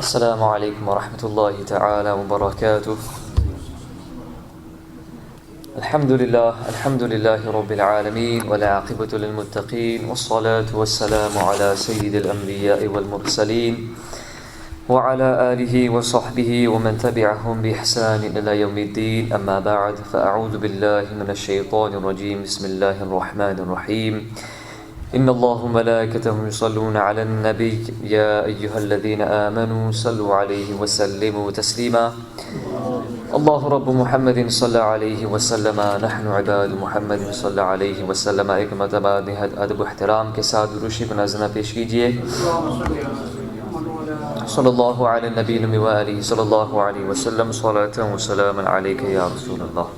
السلام عليكم ورحمة الله تعالى وبركاته. الحمد لله رب العالمين والعاقبة للمتقين والصلاة والسلام على سيد الأنبياء والمرسلين وعلى آله وصحبه ومن تبعهم بإحسان إلى يوم الدين. أما بعد فأعوذ بالله من الشيطان الرجيم. بسم الله الرحمن الرحيم. إن الله وملائكته يصلون على النبي يا أيها الذين آمنوا صلوا عليه وسلموا تسليما. الله رب محمد صلى عليه وسلم نحن عباد محمد صلى عليه وسلم. ایک مرتبہ نہایت ادب و احترام کے ساتھ درود پر نذرانہ پیش کیجیے. صلی اللہ علی النبی و آلہ صلی اللہ علیہ وسلم. صلاۃ و سلام علیک یا رسول اللہ.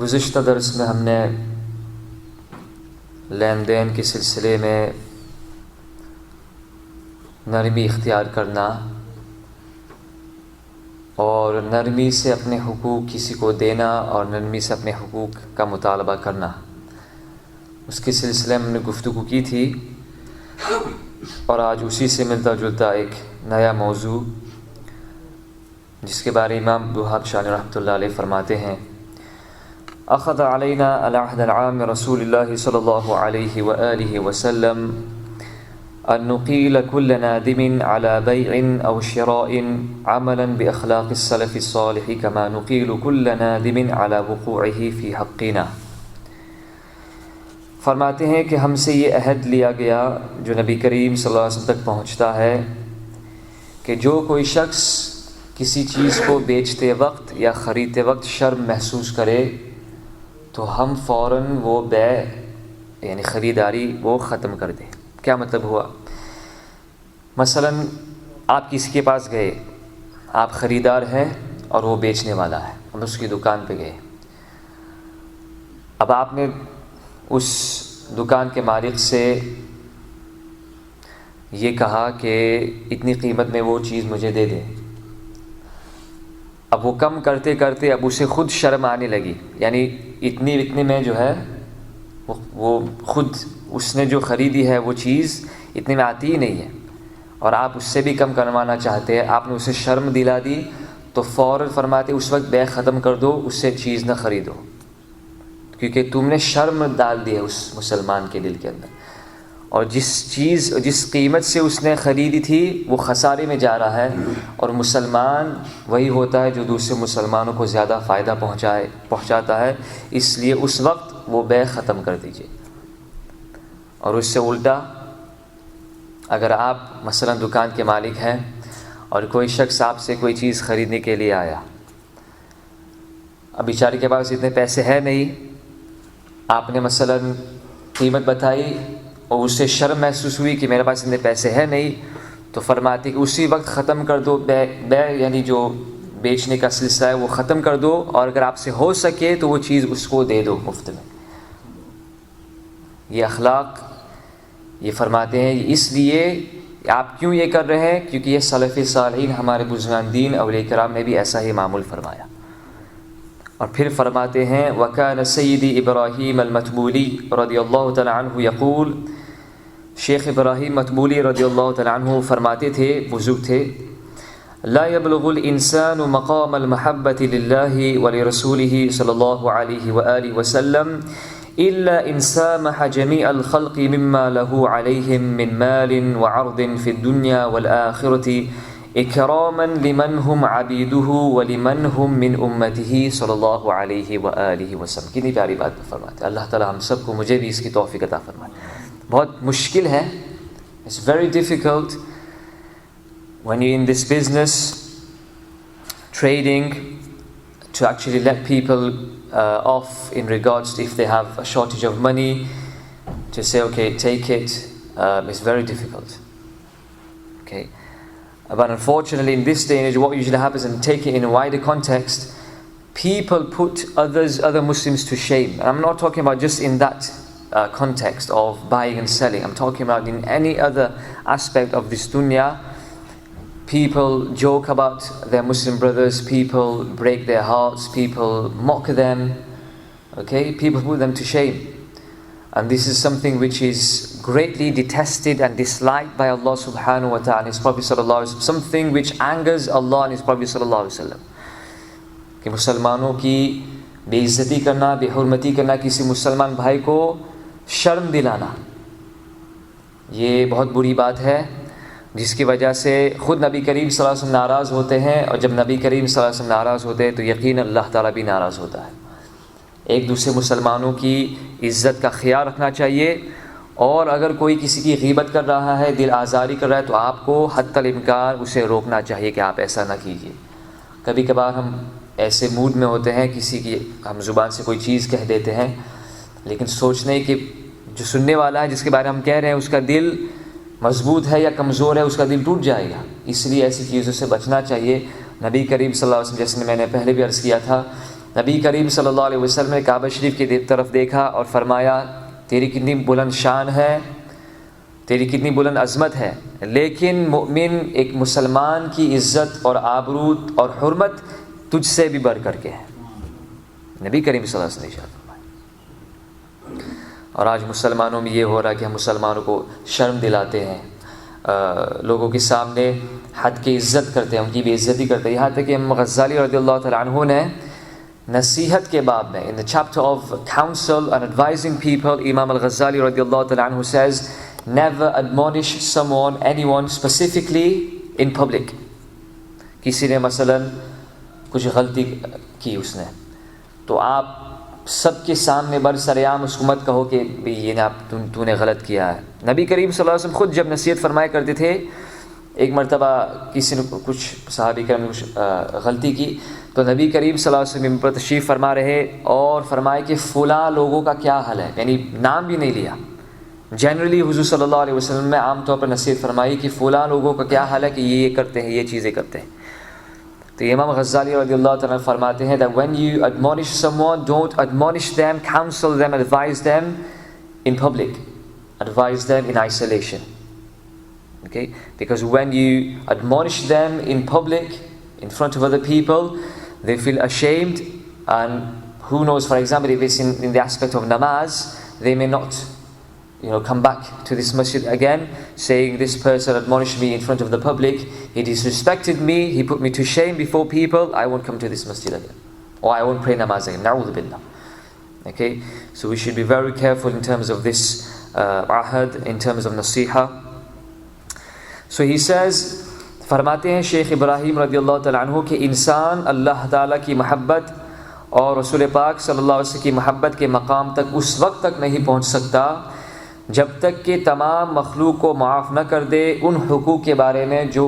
گزشتہ درس میں ہم نے لین دین کے سلسلے میں نرمی اختیار کرنا اور نرمی سے اپنے حقوق کسی کو دینا اور نرمی سے اپنے حقوق کا مطالبہ کرنا، اس کے سلسلے میں ہم نے گفتگو کی تھی. اور آج اسی سے ملتا جلتا ایک نیا موضوع جس کے بارے میں امام ابوہاب شانی رحمۃ اللہ علیہ فرماتے ہیں: اخذ علینا العہد العام رسول اللہ صلی اللہ علیہ وآلہ وسلم ان نقیل كل نادم على بيع او شراء عملا باخلاق السلف الصالح كما نقیل كل نادم على وقوعه في حقنا. فرماتے ہیں کہ ہم سے یہ عہد لیا گیا جو نبی کریم صلی اللہ علیہ وسلم تک پہنچتا ہے کہ جو کوئی شخص کسی چیز کو بیچتے وقت یا خریدتے وقت شرم محسوس کرے تو ہم فوراً وہ بیع یعنی خریداری وہ ختم کر دیں. کیا مطلب ہوا؟ مثلا آپ کسی کے پاس گئے، آپ خریدار ہیں اور وہ بیچنے والا ہے، ہم اس کی دکان پہ گئے. اب آپ نے اس دکان کے مالک سے یہ کہا کہ اتنی قیمت میں وہ چیز مجھے دے دے. اب وہ کم کرتے کرتے اب اسے خود شرم آنے لگی، یعنی اتنے میں جو ہے وہ خود اس نے جو خریدی ہے وہ چیز اتنے میں آتی ہی نہیں ہے اور آپ اس سے بھی کم کروانا چاہتے ہیں. آپ نے اسے شرم دلا دی تو فوراً فرماتے اس وقت بیع ختم کر دو، اس سے چیز نہ خریدو، کیونکہ تم نے شرم ڈال دی ہے اس مسلمان کے دل کے اندر. اور جس قیمت سے اس نے خریدی تھی وہ خسارے میں جا رہا ہے، اور مسلمان وہی ہوتا ہے جو دوسرے مسلمانوں کو زیادہ فائدہ پہنچاتا ہے. اس لیے اس وقت وہ بیع ختم کر دیجیے. اور اس سے الٹا اگر آپ مثلا دکان کے مالک ہیں اور کوئی شخص آپ سے کوئی چیز خریدنے کے لیے آیا، اب بیچارے کے پاس اتنے پیسے ہیں نہیں، آپ نے مثلا قیمت بتائی اور اس سے شرم محسوس ہوئی کہ میرے پاس اتنے پیسے ہیں نہیں، تو فرماتی کہ اسی وقت ختم کر دو بیع یعنی جو بیچنے کا سلسلہ ہے وہ ختم کر دو، اور اگر آپ سے ہو سکے تو وہ چیز اس کو دے دو مفت میں. یہ اخلاق یہ فرماتے ہیں اس لیے آپ کیوں یہ کر رہے ہیں، کیونکہ یہ سلف صالحین ہمارے بزرگان دین اولیاء کرام نے بھی ایسا ہی معمول فرمایا. اور پھر فرماتے ہیں وَكَانَ سَيِّدِ إِبْرَاهِيمَ الْمَتْبُولِي رضی اللہ تعالیٰ عنہ یقول، شیخ ابراہیم متبولی رضی اللہ تعالیٰ عنہ فرماتے تھے، بزرگ تھے: لا يبلغ الانسان مقام المحبة لله ولرسوله صلی اللہ علیہ وآلہ وسلم الا ان سامح جميع الخلق مما له عليهم من مال وعرض في الدنيا والآخرة اکراما لمن هم عبیده ولمن هم من امته صلی اللہ علیہ وآلہ وسلم. کتنی پیاری بات فرماتے ہیں. اللہ تعالی ہم سب کو، مجھے بھی اس کی توفیق عطا فرمائے. بہت مشکل ہے، it's very difficult when you're in this business trading to actually let people off in regards to if they have a shortage of money, to say okay take it. It's very difficult. Okay, but unfortunately in this day and age what usually happens, and take it in a wider context, people put other Muslims to shame. And I'm not talking about just in that context of buying and selling. I'm talking about in any other aspect of this dunya. People joke about their Muslim brothers, people break their hearts, people mock them, okay? People put them to shame. And this is something which is greatly detested and disliked by Allah subhanahu wa ta'ala and His Prophet sallallahu alaihi wasallam, something which angers Allah and His Prophet sallallahu alaihi wasallam. کہ مسلمانوں کی بے عزتی کرنا، بے حرمتی کرنا، کسی مسلمان بھائی کو شرم دلانا، یہ بہت بری بات ہے، جس کی وجہ سے خود نبی کریم صلی اللہ علیہ وسلم ناراض ہوتے ہیں، اور جب نبی کریم صلی اللہ علیہ وسلم ناراض ہوتے ہیں تو یقیناً اللہ تعالیٰ بھی ناراض ہوتا ہے۔ ایک دوسرے مسلمانوں کی عزت کا خیال رکھنا چاہیے، اور اگر کوئی کسی کی غیبت کر رہا ہے، دل آزاری کر رہا ہے، تو آپ کو حتی الامکان اسے روکنا چاہیے کہ آپ ایسا نہ کیجیے۔ کبھی کبھار ہم ایسے موڈ میں ہوتے ہیں، کسی کی ہم زبان سے کوئی چیز کہہ دیتے ہیں، لیکن سوچنے کہ جو سننے والا ہے جس کے بارے میں ہم کہہ رہے ہیں اس کا دل مضبوط ہے یا کمزور ہے، اس کا دل ٹوٹ جائے گا، اس لیے ایسی چیزوں سے بچنا چاہیے۔ نبی کریم صلی اللہ علیہ وسلم، جیسے میں نے پہلے بھی عرض کیا تھا، نبی کریم صلی اللہ علیہ وسلم نے کعبہ شریف کی طرف دیکھا اور فرمایا تیری کتنی بلند شان ہے، تیری کتنی بلند عظمت ہے، لیکن مؤمن ایک مسلمان کی عزت اور آبرو اور حرمت تجھ سے بھی بڑھ کر کے ہے۔ نبی کریم صلی اللہ علیہ وسلم نے ارشاد فرمایا۔ اور آج مسلمانوں میں یہ ہو رہا ہے کہ ہم مسلمانوں کو شرم دلاتے ہیں، لوگوں کے سامنے حد کی عزت کرتے ہیں، ان کی بھی عزتی کرتے ہیں، یہاں تک کہ امام غزالی رضی اللہ تعالیٰ عنہ نے نصیحت کے باب میں in the chapter of counsel and advising people, امام الغزالی رضی اللہ تعالیٰ عنہ says never admonish someone, anyone specifically in public۔ کسی نے مثلا کچھ غلطی کی اس نے، تو آپ سب کے سامنے برسر عام اس کو مت کہو کہ یہ نا تو نے غلط کیا ہے۔ نبی کریم صلی اللہ علیہ وسلم خود جب نصیحت فرمایا کرتے تھے، ایک مرتبہ کسی نے کچھ صحابی کرام نے کچھ غلطی کی، تو نبی کریم صلی اللہ علیہ وسلم پر تشریف فرما رہے اور فرمائے کہ فلاں لوگوں کا کیا حال ہے، یعنی نام بھی نہیں لیا۔ جنرلی حضور صلی اللہ علیہ وسلم نے عام طور پر نصیحت فرمائی کہ فلاں لوگوں کا کیا حال ہے کہ یہ کرتے ہیں، یہ چیزیں کرتے ہیں۔ تو امام غزالی رضی اللہ تعالیٰ فرماتے ہیں that when you admonish someone, don't admonish them, counsel them, advise them in public, advise them in isolation, okay? Because when you admonish them in public, in front of other people, they feel ashamed, and who knows, for example, if it's in the aspect of namaz, they may not come back to this masjid again, saying this person admonished me in front of the public, he disrespected me, he put me to shame before people, I won't come to this masjid again, or I won't pray namaz again. Na'udhu billah. Okay, so we should be very careful in terms of this ahad, in terms of nasiha. So he says, فرماتے ہیں شیخ ابراہیم رضی اللہ تعالیٰ عنہ کہ انسان اللہ تعالیٰ کی محبت اور رسول پاک صلی اللہ علیہ وسلم کی محبت کے مقام تک اس وقت تک نہیں پہنچ سکتا جب تک کہ تمام مخلوق کو معاف نہ کر دے ان حقوق کے بارے میں جو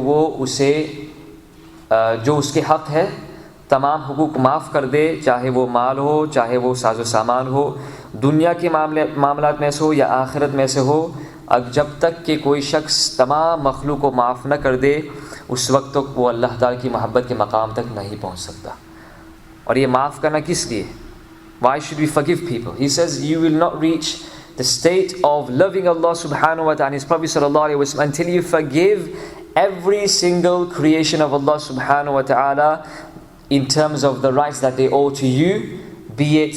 اس کے حق ہے، تمام حقوق معاف کر دے، چاہے وہ مال ہو، چاہے وہ ساز و سامان ہو، دنیا کے معاملات میں سے ہو یا آخرت میں سے ہو، جب تک کہ کوئی شخص تمام مخلوق کو معاف نہ کر دے اس وقت تک وہ اللہ تعالیٰ کی محبت کے مقام تک نہیں پہنچ سکتا۔ اور یہ معاف کرنا کس لیے؟ Why should we forgive people? He says you will not reach the state of loving Allah subhanahu wa ta'ala and His Prophet sallallahu alaihi wasallam until you forgive every single creation of Allah subhanahu wa ta'ala in terms of the rights that they owe to you, be it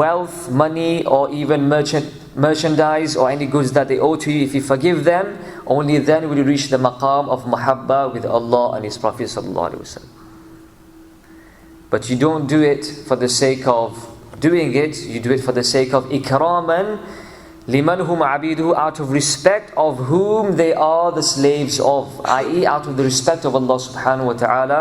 wealth, money, or even merchandise or any goods that they owe to you. If you forgive them, only then will you reach the maqam of mahabba with Allah and His Prophet sallallahu alaihi wasallam. But you don't do it for the sake of doing it, you do it for the sake of ikraman liman hum abiduhu, out of respect of whom they are the slaves of, i.e. out of the respect of Allah subhanahu wa ta'ala,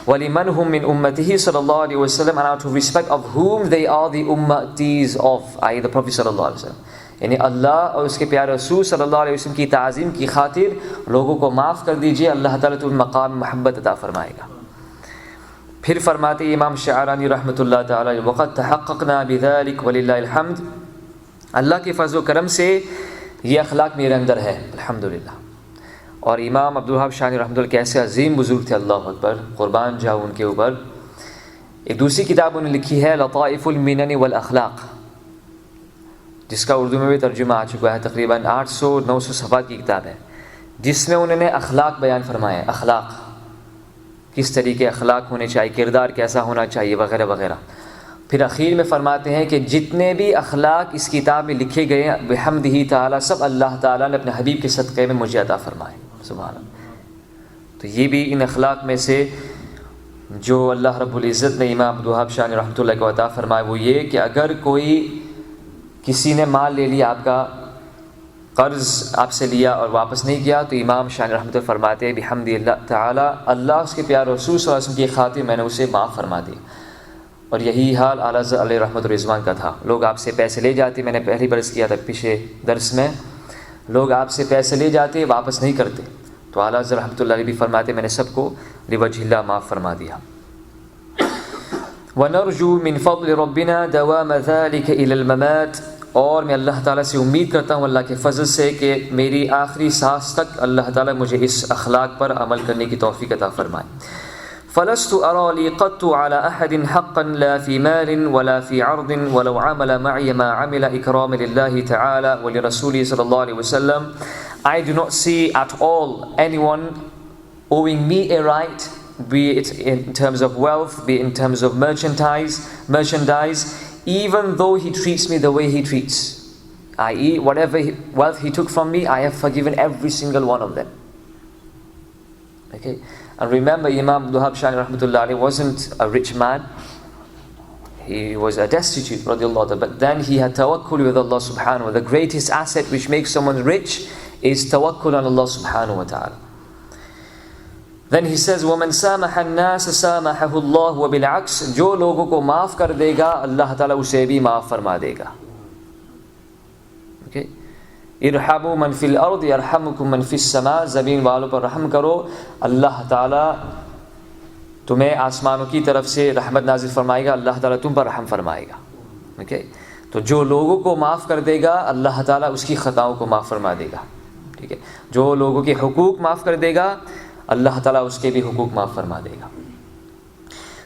wa liman hum min ummatihi sallallahu alaihi wasallam, and out of respect of whom they are the ummatis of, i.e. the Prophet sallallahu alaihi wasallam. یعنی اللہ اور اس کے پیارے رسول صلی اللہ علیہ وسلم کی تعظیم کی خاطر لوگوں کو معاف کر دیجئے، اللہ تعالیٰ تمہیں مقام محبت عطا فرمائے گا۔ پھر فرماتے امام شعرانی رحمۃ اللہ تعالی وقد تحققنا بذلك وللہ الحمد، اللہ کے فضل و کرم سے یہ اخلاق میرے اندر ہے الحمدللہ۔ اور امام عبدالوہاب شانی رحمۃ اللہ کے ایسے عظیم بزرگ تھے، اللہ اکبر، قربان جاؤ ان کے اوپر۔ ایک دوسری کتاب انہوں نے لکھی ہے لطائف المنن والاخلاق، جس کا اردو میں بھی ترجمہ آ چکا ہے، تقریباً 800-900 صفحات کی کتاب ہے، جس میں انہوں نے اخلاق بیان فرمائے، اخلاق کس طریقے اخلاق ہونے چاہیے، کردار کیسا ہونا چاہیے وغیرہ وغیرہ۔ پھر اخیر میں فرماتے ہیں کہ جتنے بھی اخلاق اس کتاب میں لکھے گئے ہیں بحمدہ تعالیٰ سب اللہ تعالیٰ نے اپنے حبیب کے صدقے میں مجھے عطا فرمائے. سبحان اللہ. تو یہ بھی ان اخلاق میں سے جو اللہ رب العزت نے امام عبد الوہاب شاہ رحمۃ اللہ کو عطا فرمائے وہ یہ کہ اگر کوئی کسی نے مال لے لیا، آپ کا قرض آپ سے لیا اور واپس نہیں کیا، تو امام شاہ رحمۃ اللہ فرماتے ہیں بحمد اللہ تعالیٰ اللہ اس کے پیارے رسول صلی اللہ علیہ وسلم کی خاطر میں نے اسے معاف فرما دیا. اور یہی حال اعلیٰ حضرت علیہ رحمۃ الرضوان کا تھا. لوگ آپ سے پیسے لے جاتے، میں نے پہلی برس کیا تھا پچھلے درس میں، لوگ آپ سے پیسے لے جاتے واپس نہیں کرتے، تو اعلیٰ حضرت رحمۃ اللہ علیہ بھی فرماتے میں نے سب کو لوجہ اللہ معاف فرما دیا. وَنَرْجُو مِنْ فَضْلِ رَبِّنَا دَوَامَ ذَلِكَ إِلَى الْمَمَاتِ، اور میں اللہ تعالیٰ سے امید کرتا ہوں اللہ کے فضل سے کہ میری آخری سانس تک اللہ تعالیٰ مجھے اس اخلاق پر عمل کرنے کی توفیق عطا فرمائے. فلست أرى لي قط على أحد حقا لا في مال ولا في عرض ولو عمل معي ما عمل إكراما لله تعالى ولرسوله صلى الله عليه وسلم. I do not see at all anyone owing me a right, be it in terms of wealth, be it in terms of merchandise, even though he treats me the way he treats, i.e. whatever wealth he took from me, I have forgiven every single one of them. Okay. And remember, Imam Abdul Wahab Shani Rahmatullah Alayhi wasn't a rich man. He was a destitute, radiallahu ta'ala. But then he had tawakkul with Allah subhanahu wa ta'ala. The greatest asset which makes someone rich is tawakkul on Allah subhanahu wa ta'ala. Then he says, وَمَنْ سَامَحَ النَّاسَ سَامَحَهُ اللَّهُ وَبِالْعَكْسِ، جو لوگوں کو معاف کر دے گا اللہ تعالیٰ اسے بھی معاف فرما دے گا. Okay. ارحموا من فی الارض یرحمکم من فی السماء، زمین والوں پر رحم کرو اللہ تعالیٰ تمہیں آسمانوں کی طرف سے رحمت نازل فرمائے گا، اللہ تعالیٰ تم پر رحم فرمائے گا. اوکے. تو جو لوگوں کو معاف کر دے گا اللہ تعالیٰ اس کی خطاؤں کو معاف فرما دے گا. ٹھیک ہے. جو لوگوں کے حقوق معاف کر دے گا اللہ تعالیٰ اس کے بھی حقوق معاف فرما دے گا.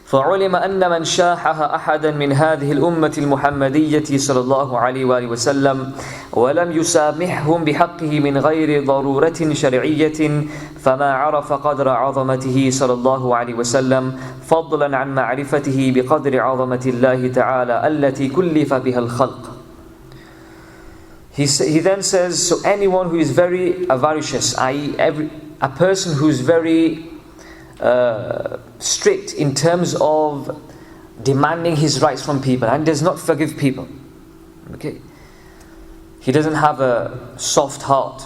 فعلم أن من شاحح أحدا من هذه الأمة المحمدية صلى الله عليه وآله وسلم ولم يسامحهم بحقه من غير ضرورة شرعية فما عرف قدر عظمته صلى الله عليه وسلم فضلا عن معرفته بقدر عظمة الله تعالى التي كلف بها الخلق. He then says, so anyone who is very avaricious, i.e. a person who is very strict in terms of demanding his rights from people and does not forgive people, okay, he doesn't have a soft heart.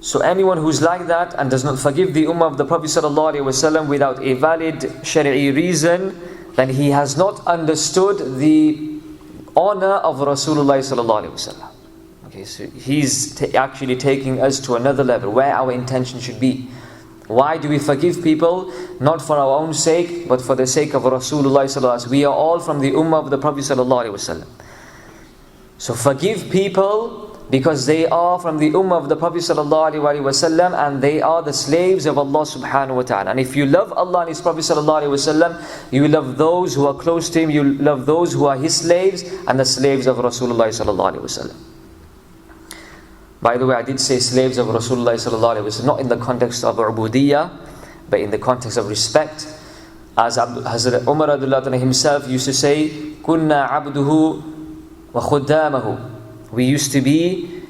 So anyone who's like that and does not forgive the ummah of the Prophet sallallahu alaihi wasallam without a valid shari'i reason, then he has not understood the honor of Rasulullah sallallahu alaihi wasallam. Okay, so he's actually taking us to another level where our intention should be. Why do we forgive people? Not for our own sake, but for the sake of Rasulullah sallallahu alaihi wasallam. We are all from the ummah of the Prophet sallallahu alaihi wasallam. So forgive people because they are from the ummah of the Prophet sallallahu alaihi wasallam and they are the slaves of Allah subhanahu wa ta'ala. And if you love Allah and His Prophet sallallahu alaihi wasallam, you love those who are close to Him, you love those who are His slaves and the slaves of Rasulullah sallallahu alaihi wasallam. By the way, I did say slaves of Rasulullah sallallahu alaihi wasallam, not in the context of ubudiyya, but in the context of respect. As Hazrat Umar radhiyallahu anhu himself used to say, "Kunna abduhu wa khuddamahu." We used to be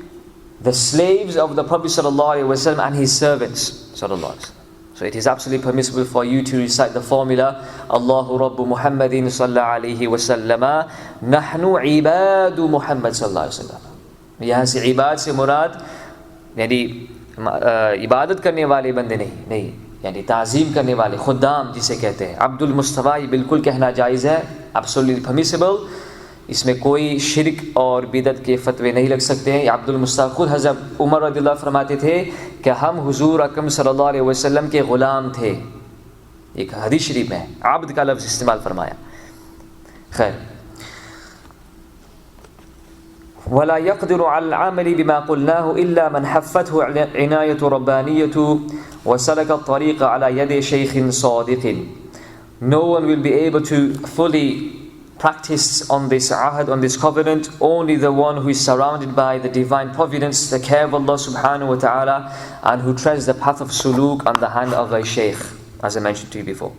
the slaves of the Prophet sallallahu alaihi wasallam and his servants sallallahu alaihi wasallam. So it is absolutely permissible for you to recite the formula, Allahu Rabbu Muhammadin sallallahu alaihi wasallam, nahnu ibadu Muhammad sallallahu alaihi wasallam. یہاں سے عباد سے مراد یعنی عبادت کرنے والے بندے نہیں یعنی تعظیم کرنے والے خدام جسے کہتے ہیں. عبد المصطفیٰ یہ بالکل کہنا جائز ہے, absolutely permissible. اس میں کوئی شرک اور بدعت کے فتوے نہیں لگ سکتے ہیں. عبد المصطفیٰ خود حضرت عمر رضی اللہ فرماتے تھے کہ ہم حضور اکرم صلی اللہ علیہ وسلم کے غلام تھے. ایک حدیث شریف میں عبد کا لفظ استعمال فرمایا. خیر. ولا يقدر على العمل بما قلناه إلا من حفته عناية ربانية وسلك الطريق على يد شيخ صادق. No one will be able to fully practice on this ahad, on this covenant, only the one who is surrounded by the divine providence, the care of Allah subhanahu wa ta'ala, and who treads the path of suluk on the hand of a shaykh, as I mentioned to you before.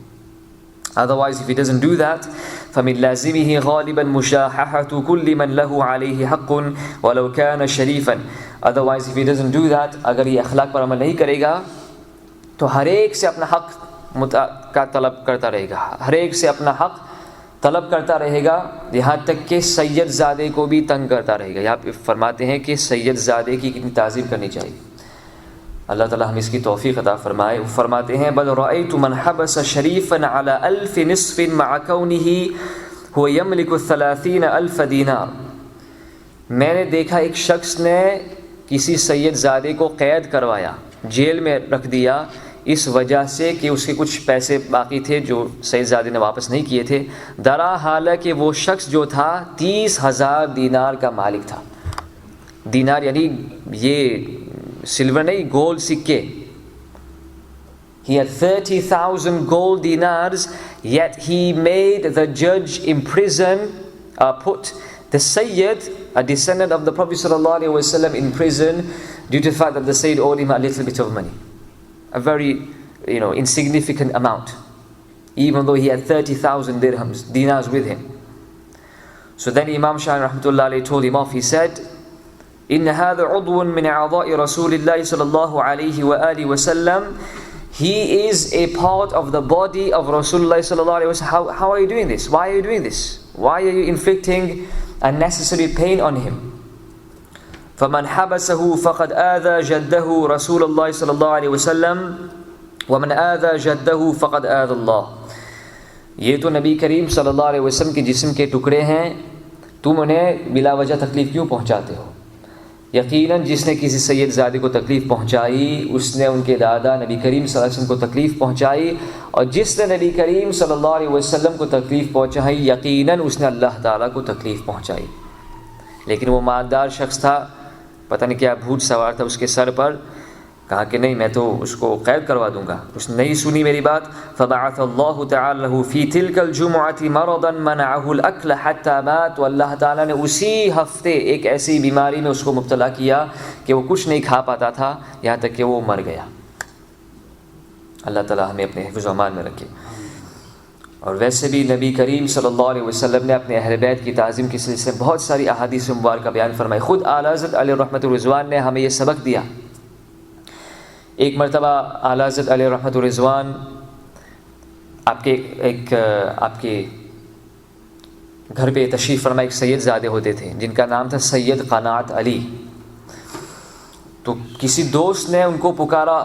Otherwise, if he doesn't do that, فَمِنْ لَازِمِهِ غَالِبًا مُشَاحَحَةُ كُلِّ مَنْ لَهُ عَلَيْهِ حَقٌّ وَلَوْ كَانَ شَرِيفًا. Otherwise, if he doesn't do that, اگر یہ اخلاق پر عمل نہیں کرے گا تو ہر ایک سے اپنا حق کا طلب کرتا رہے گا، ہر ایک سے اپنا حق طلب کرتا رہے گا، یہاں تک کہ سید زادے کو بھی تنگ کرتا رہے گا. یہاں پہ فرماتے ہیں کہ سید زادے کی کتنی تعظیم کرنی چاہیے. اللہ تعالی ہم اس کی توفیق عطا فرمائے. وہ فرماتے ہیں بل رأيت من حبس شریفا على 1000 نصف مع كونه هو يملك 30,000 دینار. میں نے دیکھا ایک شخص نے کسی سید زادے کو قید کروایا، جیل میں رکھ دیا، اس وجہ سے کہ اس کے کچھ پیسے باقی تھے جو سید زادے نے واپس نہیں کیے تھے، درا حالانکہ وہ شخص جو تھا 30,000 دینار کا مالک تھا. دینار یعنی یہ سلور نہیں، گولڈ سکے. He had 30,000 gold dinars, yet he made the judge imprison, put the Sayyid, a descendant of the Prophet ﷺ, in prison due to the fact that the Sayyid owed him a little bit of money, a very insignificant amount, even though he had 30,000 dirhams, dinars with him. So then Imam Shafi'i rahmatullah alayhi told him off. He said, إن هذا عضو من أعضاء رسول الله صلى الله عليه وآله وسلم. He is a part of the body of Rasulullah صلى الله عليه وسلم. How are you doing this? Why are you doing this? Why are you inflicting unnecessary pain on him? فمن حبسه فقد آذى جده رسول الله صلى الله عليه وسلم ومن آذى جده فقد آذى الله. یہ تو نبی کریم صلی اللہ علیہ وسلم کے جسم کے ٹکڑے ہیں، تم انہیں بلا وجہ تکلیف کیوں پہنچاتے ہو؟ یقیناً جس نے کسی سید زادے کو تکلیف پہنچائی اس نے ان کے دادا نبی کریم صلی اللہ علیہ وسلم کو تکلیف پہنچائی، اور جس نے نبی کریم صلی اللہ علیہ وسلم کو تکلیف پہنچائی یقیناً اس نے اللہ تعالیٰ کو تکلیف پہنچائی. لیکن وہ مالدار شخص تھا، پتہ نہیں کیا بھوت سوار تھا اس کے سر پر، کہا کہ نہیں میں تو اس کو قید کروا دوں گا. اس نے نہیں سنی میری بات. فبعث اللہ تعالی له فی تلک الجمعۃ مرضا منعه الاکل حتى مات. و اللہ تعالیٰ نے اسی ہفتے ایک ایسی بیماری میں اس کو مبتلا کیا کہ وہ کچھ نہیں کھا پاتا تھا یہاں تک کہ وہ مر گیا. اللہ تعالیٰ ہمیں اپنے حفظ و امان میں رکھے. اور ویسے بھی نبی کریم صلی اللہ علیہ وسلم نے اپنے اہل بیت کی تعظیم کے سلسلے میں بہت ساری احادیث مبارکہ بیان فرمائی. خود اعلیٰ حضرت علیہ رحمۃ الرضوان نے ہمیں یہ سبق دیا. ایک مرتبہ اعلیٰ حضرت علیہ رحمۃ الرضوان آپ کے گھر پہ تشریف فرما ایک سید زادے ہوتے تھے جن کا نام تھا سید قناعت علی. تو کسی دوست نے ان کو پکارا،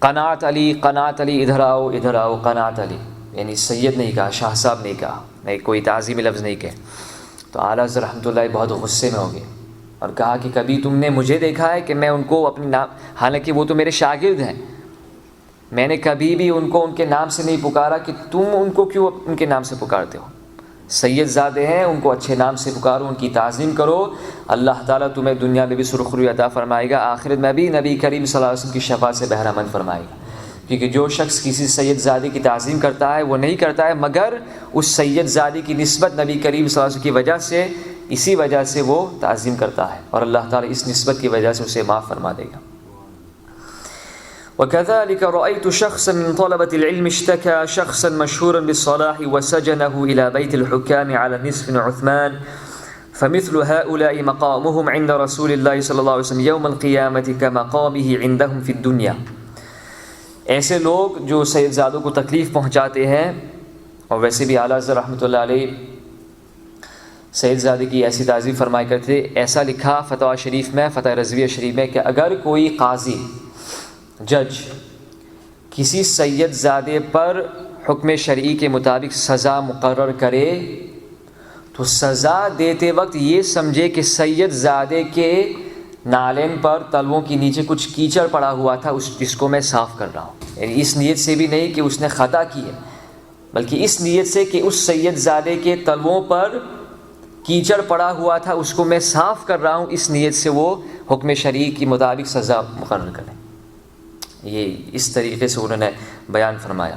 قناعت علی قناعت علی، ادھر آؤ ادھر آؤ، قناعت علی، یعنی سید نہیں کہا، شاہ صاحب نہیں کہا، نہیں کوئی تعظیمی لفظ نہیں کہے. تو اعلیٰ حضرت رحمۃ اللہ بہت غصے میں ہو گئے اور کہا کہ کبھی تم نے مجھے دیکھا ہے کہ میں ان کو اپنے نام، حالانکہ وہ تو میرے شاگرد ہیں، میں نے کبھی بھی ان کو ان کے نام سے نہیں پکارا کہ تم ان کو کیوں ان کے نام سے پکارتے ہو؟ سید زادے ہیں، ان کو اچھے نام سے پکارو، ان کی تعظیم کرو. اللہ تعالیٰ تمہیں دنیا میں بھی سرخروی عطا فرمائے گا، آخرت میں بھی نبی کریم صلی اللہ علیہ وسلم کی شفاعت سے بہرہ مند فرمائے گا. کیونکہ جو شخص کسی سید زادے کی تعظیم کرتا ہے وہ نہیں کرتا ہے مگر اس سید زادے کی نسبت نبی کریم صلی اللہ علیہ وسلم کی وجہ سے، اسی وجہ سے وہ تعظیم کرتا ہے، اور اللہ تعالیٰ اس نسبت کی وجہ سے اسے معاف فرما دے گا. وَكَذَلِكَ رَأَيْتُ شَخْصًا مِنْ طَلَبَةِ الْعِلْمِ اشْتَكَى شَخْصًا مَشْهُورًا بِالصَّلَاحِ وَسَجَنَهُ إِلَى بَيْتِ الْحُكَّامِ عَلَى نِصْفٍ عُثْمَانٍ فَمِثْلُ هَؤُلَاءِ مَقَامُهُمْ عِنْدَ رَسُولِ اللَّهِ صلی اللہ علیہ وسلم يَوْمَ الْقِيَامَةِ كَمَقَامِهِ عِنْدَهُمْ فِي الدُّنْيَا. ایسے لوگ جو سید زادوں کو تکلیف پہنچاتے ہیں، اور ویسے بھی اعلیٰ حضرت رحمۃ اللہ علیہ سید زادے کی ایسی تعظیم فرمایا کرتے. ایسا لکھا فتویٰ شریف میں، فتح رضویہ شریف میں، کہ اگر کوئی قاضی جج کسی سید زادے پر حکم شرعی کے مطابق سزا مقرر کرے تو سزا دیتے وقت یہ سمجھے کہ سید زادے کے نالین پر تلووں کے نیچے کچھ کیچڑ پڑا ہوا تھا جس کو میں صاف کر رہا ہوں. یعنی اس نیت سے بھی نہیں کہ اس نے خطا کی ہے، بلکہ اس نیت سے کہ اس سید زادے کے تلووں پر کیچڑ پڑا ہوا تھا اس کو میں صاف کر رہا ہوں، اس نیت سے وہ حکم شرعی کے مطابق سزا مقرر کریں. یہ اس طریقے سے انہوں نے بیان فرمایا.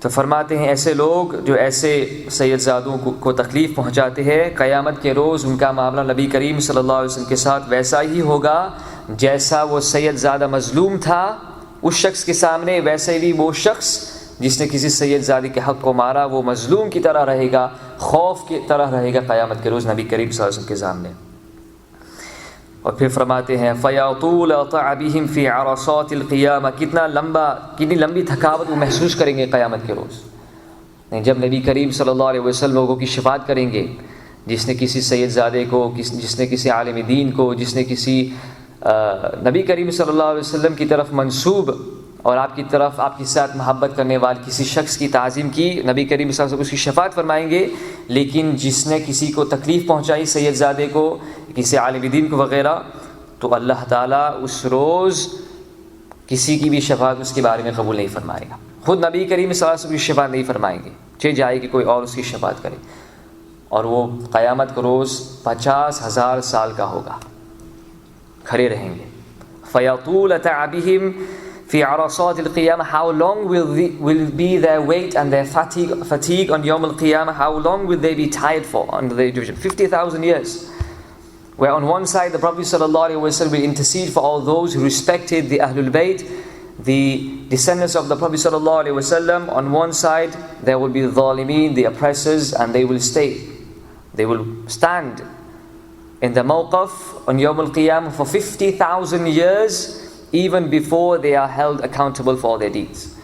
تو فرماتے ہیں ایسے لوگ جو ایسے سید زادوں کو تکلیف پہنچاتے ہیں، قیامت کے روز ان کا معاملہ نبی کریم صلی اللہ علیہ وسلم کے ساتھ ویسا ہی ہوگا جیسا وہ سید زادہ مظلوم تھا اس شخص کے سامنے، ویسے بھی وہ شخص جس نے کسی سید زادی کے حق کو مارا وہ مظلوم کی طرح رہے گا, خوف کی طرح رہے گا قیامت کے روز نبی کریم صلی اللہ علیہ وسلم کے سامنے. اور پھر فرماتے ہیں فَيَطُولَ طَعَبِهِمْ فِي عَرَصَاتِ الْقِيَامَةِ, کتنی لمبی تھکاوٹ وہ محسوس کریں گے قیامت کے روز. جب نبی کریم صلی اللہ علیہ وسلم لوگوں کی شفاعت کریں گے, جس نے کسی سید زادے کو, جس نے کسی عالم دین کو, جس نے کسی نبی کریم صلی اللہ علیہ وسلم کی طرف منسوب اور آپ کی طرف آپ کے ساتھ محبت کرنے والے کسی شخص کی تعظیم کی, نبی کریم صلی اللہ علیہ وسلم اس کی شفاعت فرمائیں گے. لیکن جس نے کسی کو تکلیف پہنچائی, سید زادے کو, کسی عالم دین کو وغیرہ, تو اللہ تعالیٰ اس روز کسی کی بھی شفاعت اس کے بارے میں قبول نہیں فرمائے گا. خود نبی کریم صلی اللہ علیہ وسلم کی شفاعت نہیں فرمائیں گے, چاہے جائے کہ کوئی اور اس کی شفاعت کرے. اور وہ قیامت کا روز 50,000 سال کا ہوگا, کھڑے رہیں گے. فَيَطُولَ تَعَبِهِمْ فِي عَرَصَاتِ الْقِيَامَةِ, how long will be their weight and their fatigue on Yawm al-Qiyamah, how long will they be tired for under the division? 50,000 years. Where on one side the Prophet ﷺ will intercede for all those who respected the Ahlul Bayt, the descendants of the Prophet ﷺ. On one side there will be the Zalimeen, the oppressors, and they will stand in the Mawqaf on Yawm al-Qiyamah for 50,000 years, even before they are held accountable for all their deeds.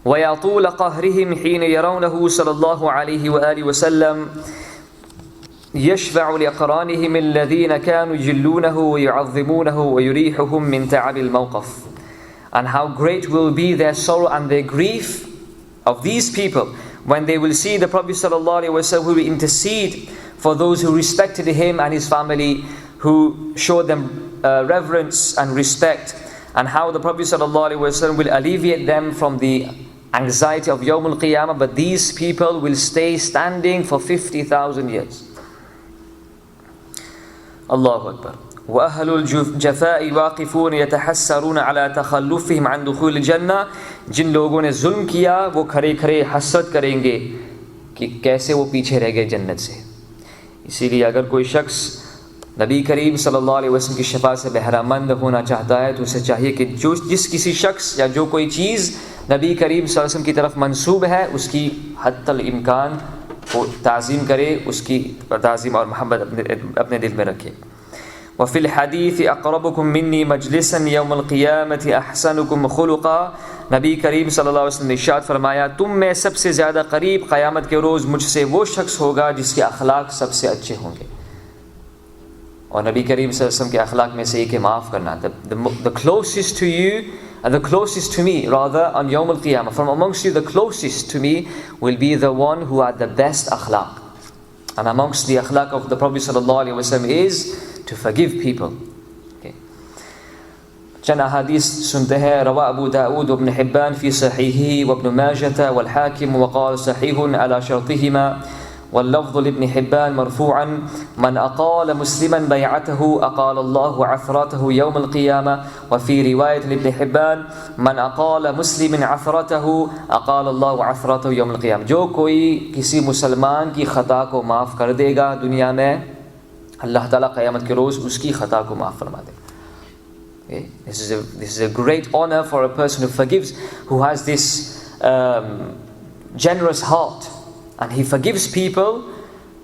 وَيَطُولَ قَهْرِهِمْ حِينَ يَرَوْنَهُ صَلَى اللَّهُ عَلَيْهِ وَآلِهِ وَسَلَّمْ يَشْفَعُ لِأَقْرَانِهِمْ الَّذِينَ كَانُوا يُجِلُّونَهُ وَيُعَظِّمُونَهُ وَيُرِيحُهُمْ مِنْ تَعَبِ الْمَوْقَفِ. And how great will be their sorrow and their grief of these people when they will see the Prophet ﷺ, who will intercede for those who respected him and his family, who showed them reverence and respect, and how the Prophet ﷺ will alleviate them from the anxiety of Yawm al-Qiyamah, but these people will stay standing for 50,000 years. Allahu Akbar. وَأَهْلُ الْجَفَاءِ وَاقِفُونَ يَتَحَسَّرُونَ عَلَى تَخَلُّفِهِمْ عَنْ دُخُولِ الْجَنَّةِ, جن لوگوں نے ظلم کیا وہ کھڑے کھڑے حسرت کریں گے کہ کیسے وہ پیچھے رہ گئے جنت سے. اسی لیے اگر کوئی شخص نبی کریم صلی اللہ علیہ وسلم کی شفاعت سے بہرہ مند ہونا چاہتا ہے تو اسے چاہیے کہ جس کسی شخص یا جو کوئی چیز نبی کریم صلی اللہ علیہ وسلم کی طرف منسوب ہے اس کی حتی الامکان وہ تعظیم کرے, اس کی تعظیم اور محبت اپنے دل میں رکھے. وفی الحدیث اقربکم منی مجلسا یوم القیامت احسنکم خلقا, نبی کریم صلی اللہ علیہ وسلم نے ارشاد فرمایا تم میں سب سے زیادہ قریب قیامت کے روز مجھ سے وہ شخص ہوگا جس کے اخلاق سب سے اچھے ہوں گے. اور نبی کریم صلی اللہ علیہ وسلم کے اخلاق میں سے ایک ہے معاف کرنا. The closest to you and the closest to me rather on Yawm al-Qiyamah, from amongst you the closest to me will be the one who had the best akhlaq. And amongst the akhlaq of the Prophet sallallahu alaihi wasallam is to forgive people. Okay. چند احادیث سنتے ہیں. روا ابو داود وابن حبان في صحيحه وابن ماجة والحاكم وقال صحيح على شرطهما, واللفظ لابن حبان مرفوعا من أقال مسلما بيعته أقال الله عثرته يوم القيامة. وفي رواية لابن حبان من أقال مسلم عثرته أقال الله عثرته يوم القيامة, جو کوئی کسی مسلمان کی خطا کو معاف کر دے گا دنیا میں, اللہ تعالیٰ قیامت کے روز اس کی خطا کو معاف فرما دے گا. Okay? This is a great honor for a person who forgives, who has this generous heart, and he forgives people.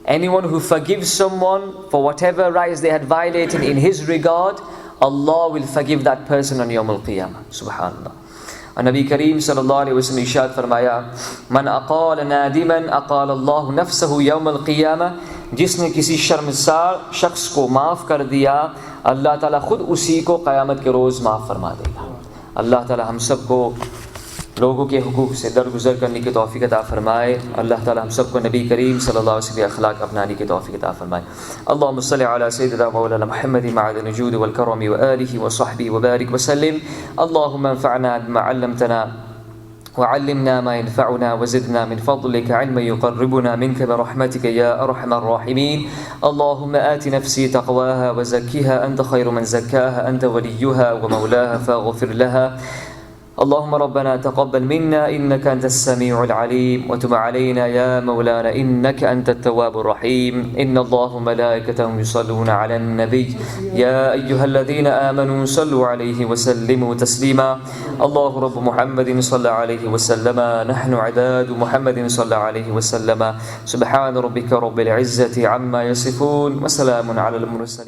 Anyone who forgives someone for whatever rights they had violated in his regard, Allah will forgive that person on Yawm al-Qiyamah. Subhanallah. And Nabi Kareem sallallahu alayhi wa sallam ishad farmaya, Man aqala nadiman aqala Allahu nafsahu Yawm al-Qiyamah, جس نے کسی شرمسار شخص کو معاف کر دیا اللہ تعالیٰ خود اسی کو قیامت کے روز معاف فرما دے گا. اللہ تعالیٰ ہم سب کو لوگوں کے حقوق سے درگزر کرنے کی توفیق عطا فرمائے. اللہ تعالیٰ ہم سب کو نبی کریم صلی اللہ علیہ وسلم کے اخلاق اپنانے کی توفیق عطا فرمائے. اللہم صلی علی سیدنا مولانا محمد معدن الجود والکرم وآلہ وصحبہ وبارک وسلم. اللہم انفعنا بما علمتنا وعلمنا ما ينفعنا وزدنا من فضلك علما يقربنا منك برحمتك يا أرحم الراحمين. اللهم آت نفسي تقواها وزكها أنت خير من زكاها أنت وليها ومولاها فاغفر لها اللهم ربنا تقبل منا إنك أنت السميع العليم وتب علينا يا مولانا إنك أنت التواب الرحيم. إن الله وملائكته يصلون على النبي يا أيها الذين آمنوا صلوا عليه وسلموا تسليما. الله رب محمد صلى عليه وسلم، نحن عباد محمد صلى عليه وسلم. سبحان ربك رب العزة عما يصفون وسلام على المرسلين.